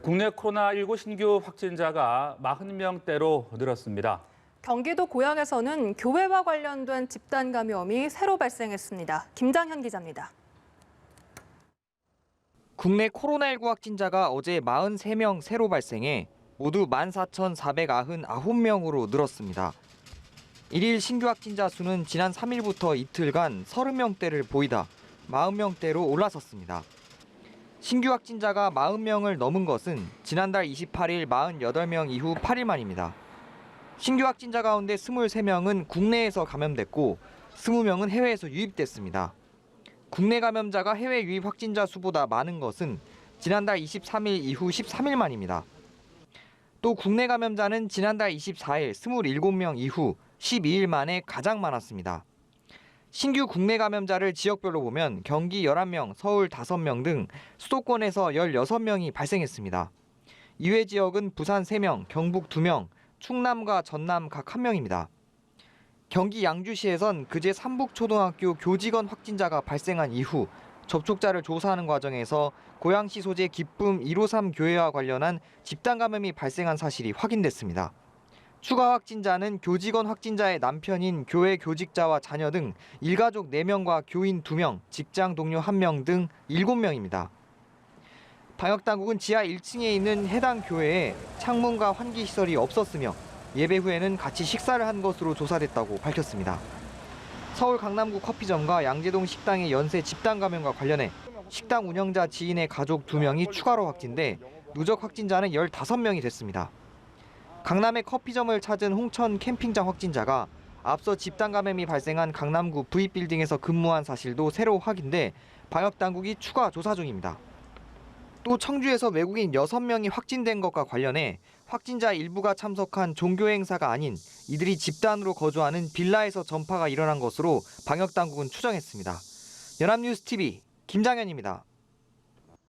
국내 코로나19 신규 확진자가 40명대로 늘었습니다. 경기도 고양에서는 교회와 관련된 집단 감염이 새로 발생했습니다. 김장현 기자입니다. 국내 코로나19 확진자가 어제 43명 새로 발생해 모두 14,499명으로 늘었습니다. 일일 신규 확진자 수는 지난 3일부터 이틀간 30명대를 보이다 40명대로 올라섰습니다. 신규 확진자가 40명을 넘은 것은 지난달 28일 48명 이후 8일 만입니다. 신규 확진자 가운데 23명은 국내에서 감염됐고 20명은 해외에서 유입됐습니다. 국내 감염자가 해외 유입 확진자 수보다 많은 것은 지난달 23일 이후 13일 만입니다. 또 국내 감염자는 지난달 24일 27명 이후 12일 만에 가장 많았습니다. 신규 국내 감염자를 지역별로 보면 경기 11명, 서울 5명 등 수도권에서 16명이 발생했습니다. 이외 지역은 부산 3명, 경북 2명, 충남과 전남 각 1명입니다. 경기 양주시에선 그제 삼북초등학교 교직원 확진자가 발생한 이후 접촉자를 조사하는 과정에서 고양시 소재 기쁨 153 교회와 관련한 집단 감염이 발생한 사실이 확인됐습니다. 추가 확진자는 교직원 확진자의 남편인 교회 교직자와 자녀 등 일가족 4명과 교인 2명, 직장 동료 1명 등 7명입니다. 방역당국은 지하 1층에 있는 해당 교회에 창문과 환기시설이 없었으며 예배 후에는 같이 식사를 한 것으로 조사됐다고 밝혔습니다. 서울 강남구 커피점과 양재동 식당의 연쇄 집단 감염과 관련해 식당 운영자 지인의 가족 2명이 추가로 확진돼 누적 확진자는 15명이 됐습니다. 강남의 커피점을 찾은 홍천 캠핑장 확진자가 앞서 집단 감염이 발생한 강남구 V빌딩에서 근무한 사실도 새로 확인돼 방역당국이 추가 조사 중입니다. 또 청주에서 외국인 6명이 확진된 것과 관련해 확진자 일부가 참석한 종교 행사가 아닌 이들이 집단으로 거주하는 빌라에서 전파가 일어난 것으로 방역당국은 추정했습니다. 연합뉴스TV 김장현입니다.